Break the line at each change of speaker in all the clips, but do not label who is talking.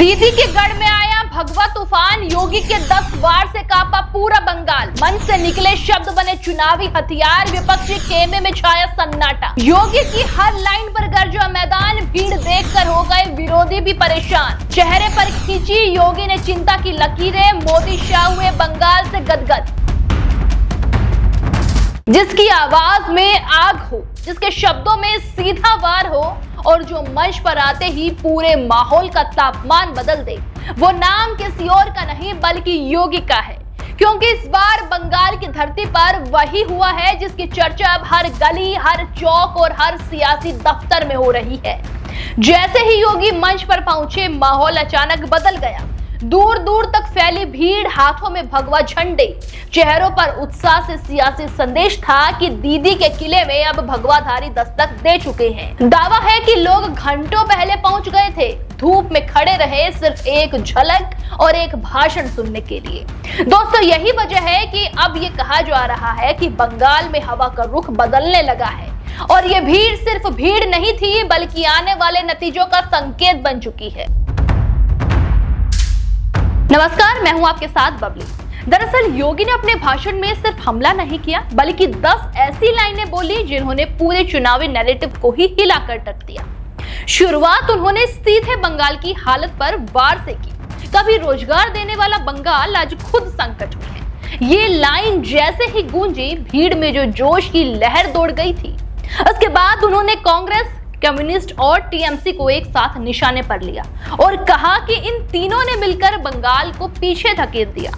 दीदी के गढ़ में आया भगवा तूफान, योगी के 10 वार से कांपा पूरा बंगाल। मन से निकले शब्द बने चुनावी हथियार, विपक्षी खेमे में छाया सन्नाटा। योगी की हर लाइन पर गरजा मैदान, भीड़ देखकर हो गए विरोधी भी परेशान। चेहरे पर खींची योगी ने चिंता की लकीरें, मोदी शाह हुए बंगाल से गदगद। जिसकी आवाज में आग हो, जिसके शब्दों में सीधा वार हो और जो मंच पर आते ही पूरे माहौल का तापमान बदल दे, वो नाम किसी और का नहीं बल्कि योगी का है। क्योंकि इस बार बंगाल की धरती पर वही हुआ है जिसकी चर्चा अब हर गली, हर चौक और हर सियासी दफ्तर में हो रही है। जैसे ही योगी मंच पर पहुंचे, माहौल अचानक बदल गया। दूर दूर तक फैली भीड़, हाथों में भगवा झंडे, चेहरों पर उत्साह से सियासी संदेश था कि दीदी के किले में अब भगवाधारी दस्तक दे चुके हैं। दावा है कि लोग घंटों पहले पहुंच गए थे, धूप में खड़े रहे सिर्फ एक झलक और एक भाषण सुनने के लिए। दोस्तों, यही वजह है कि अब ये कहा जा रहा है कि बंगाल में हवा का रुख बदलने लगा है और ये भीड़ सिर्फ भीड़ नहीं थी बल्कि आने वाले नतीजों का संकेत बन चुकी है। नमस्कार, मैं हूं आपके साथ बबली। दरअसल योगी ने अपने भाषण में सिर्फ हमला नहीं किया बल्कि 10 ऐसी लाइनें बोली जिन्होंने पूरे चुनावी नैरेटिव को ही हिलाकर रख दिया। शुरुआत उन्होंने सीधे बंगाल की हालत पर वार से की। कभी रोजगार देने वाला बंगाल आज खुद संकट में है। ये लाइन जैसे ही गूंजी, भीड़ में जो जोश की लहर दौड़ गई थी। उसके बाद उन्होंने कांग्रेस, कम्युनिस्ट और टीएमसी को एक साथ निशाने पर लिया और कहा कि इन तीनों ने मिलकर बंगाल को पीछे धकेल दिया।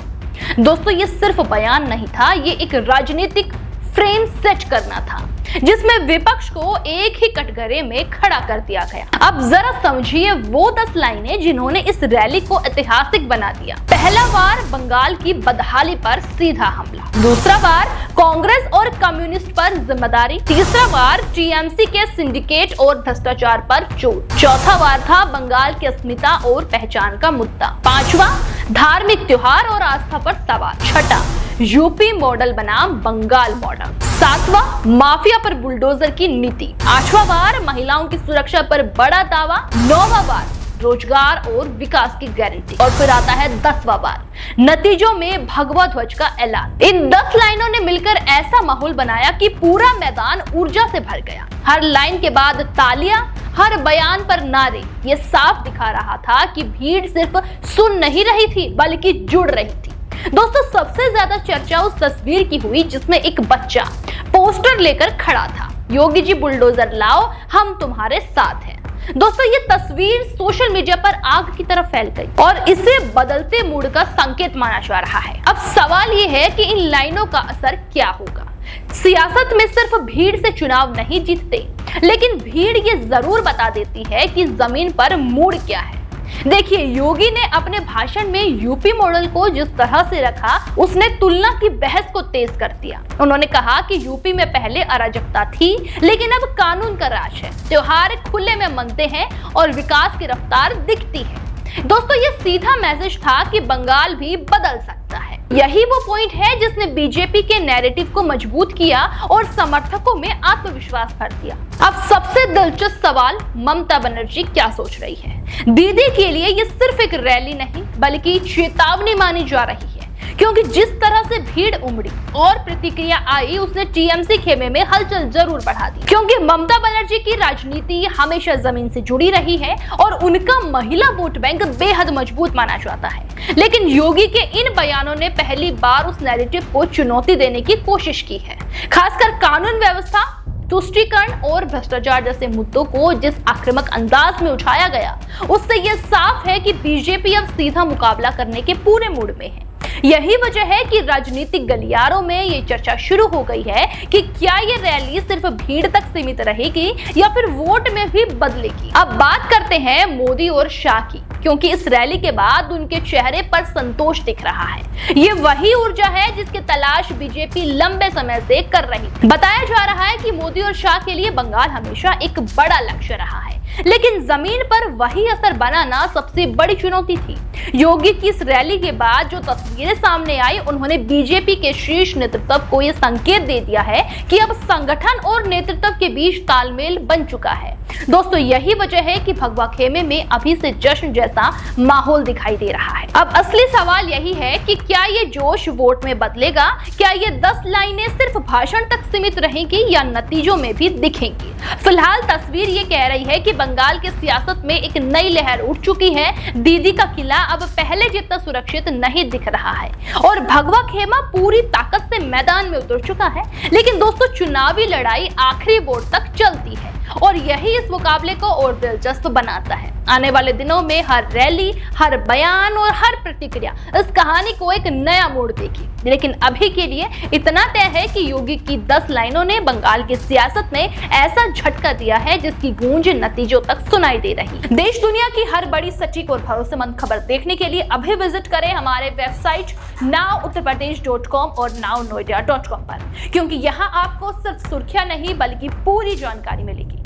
दोस्तों, ये सिर्फ बयान नहीं था, ये एक राजनीतिक फ्रेम सेट करना था जिसमें विपक्ष को एक ही कटघरे में खड़ा कर दिया गया। अब जरा समझिए वो 10 लाइनें जिन्होंने इस रैली को ऐतिहासिक बना दिया। पहला वार बंगाल की बदहाली पर सीधा हमला, दूसरा वार कांग्रेस और कम्युनिस्ट पर जिम्मेदारी, तीसरा वार टीएमसी के सिंडिकेट और भ्रष्टाचार पर चोट, चौथा वार था बंगाल की अस्मिता और पहचान का मुद्दा, पांचवा धार्मिक त्योहार और आस्था पर सवाल, छठा यूपी मॉडल बनाम बंगाल मॉडल, सातवां माफिया पर बुलडोजर की नीति, आठवां बार महिलाओं की सुरक्षा पर बड़ा दावा, नौवां बार रोजगार और विकास की गारंटी और फिर आता है 10वां बार नतीजों में भगवा ध्वज का ऐलान। इन 10 लाइनों ने मिलकर ऐसा माहौल बनाया कि पूरा मैदान ऊर्जा से भर गया। हर लाइन के बाद तालियां, हर बयान पर नारे। ये साफ दिखा रहा था कि भीड़ सिर्फ सुन नहीं रही थी बल्कि जुड़ रही थी। दोस्तों, सबसे ज्यादा चर्चा उस तस्वीर की हुई जिसमें एक बच्चा पोस्टर लेकर खड़ा था, योगी जी बुलडोजर लाओ, हम तुम्हारे साथ हैं। दोस्तों, ये तस्वीर सोशल मीडिया पर आग की तरह फैल गई और इसे बदलते मूड का संकेत माना जा रहा है। अब सवाल ये है कि इन लाइनों का असर क्या होगा। सियासत में सिर्फ भीड़ से चुनाव नहीं जीतते, लेकिन भीड़ ये जरूर बता देती है कि जमीन पर मूड क्या है। देखिए, योगी ने अपने भाषण में यूपी मॉडल को जिस तरह से रखा, उसने तुलना की बहस को तेज कर दिया। उन्होंने कहा कि यूपी में पहले अराजकता थी लेकिन अब कानून का राज है, त्योहार खुले में मनते हैं और विकास की रफ्तार दिखती है। दोस्तों, ये सीधा मैसेज था कि बंगाल भी बदल सकता है। यही वो पॉइंट है जिसने बीजेपी के नैरेटिव को मजबूत किया और समर्थकों में आत्मविश्वास भर दिया। अब सबसे दिलचस्प सवाल, ममता बनर्जी क्या सोच रही है। दीदी के लिए ये सिर्फ एक रैली नहीं बल्कि चेतावनी मानी जा रही है, क्योंकि जिस तरह से भीड़ उमड़ी और प्रतिक्रिया आई, उसने टीएमसी खेमे में हलचल जरूर बढ़ा दी। क्योंकि ममता बनर्जी की राजनीति हमेशा जमीन से जुड़ी रही है और उनका महिला वोट बैंक बेहद मजबूत माना जाता है। लेकिन योगी के इन बयानों ने पहली बार उस नैरेटिव को चुनौती देने की कोशिश की है। खासकर कानून व्यवस्था, तुष्टीकरण और भ्रष्टाचार जैसे मुद्दों को जिस आक्रामक अंदाज में उठाया गया, उससे यह साफ है कि बीजेपी अब सीधा मुकाबला करने के पूरे मूड में है। यही वजह है कि राजनीतिक गलियारों में ये चर्चा शुरू हो गई है कि क्या ये रैली सिर्फ भीड़ तक सीमित रहेगी या फिर वोट में भी बदलेगी। अब बात करते हैं मोदी और शाह की, क्योंकि इस रैली के बाद उनके चेहरे पर संतोष दिख रहा है। ये वही ऊर्जा है जिसकी तलाश बीजेपी लंबे समय से कर रही थी। बताया जा रहा है कि मोदी और शाह के लिए बंगाल हमेशा एक बड़ा लक्ष्य रहा है। लेकिन जमीन पर वही असर बनाना सबसे बड़ी चुनौती थी। योगी की इस रैली के बाद जो तस्वीरें सामने आई, उन्होंने बीजेपी के शीर्ष नेतृत्व को यह संकेत दे दिया है कि अब संगठन और नेतृत्व के बीच तालमेल बन चुका है। दोस्तों, यही वजह है कि भगवा खेमे में अभी से जश्न जैसा माहौल दिखाई दे रहा है। अब असली सवाल यही है कि क्या ये जोश वोट में बदलेगा? क्या ये 10 लाइनें सिर्फ भाषण तक सीमित रहेंगी या नतीजों में भी दिखेंगी? फिलहाल तस्वीर ये कह रही है कि बंगाल की सियासत में एक नई लहर उठ चुकी है। दीदी का किला अब पहले जितना सुरक्षित नहीं दिख रहा है और भगवा खेमा पूरी ताकत से मैदान में उतर चुका है। लेकिन दोस्तों, चुनावी लड़ाई आखिरी वोट तक चलती है और यही इस मुकाबले को और दिलचस्प बनाता है। आने वाले दिनों में हर रैली, हर बयान और हर प्रतिक्रिया इस कहानी को एक नया मोड़ देगी। लेकिन अभी के लिए इतना तय है कि योगी की 10 लाइनों ने बंगाल की सियासत में ऐसा झटका दिया है जिसकी गूंज नतीजों तक सुनाई दे रही है। देश दुनिया की हर बड़ी, सटीक और भरोसेमंद खबर देखने के लिए अभी विजिट करें हमारे वेबसाइट nowuttarpradesh.com और nownoida.com पर, क्योंकि यहाँ आपको सिर्फ सुर्खियां नहीं बल्कि पूरी जानकारी मिलेगी।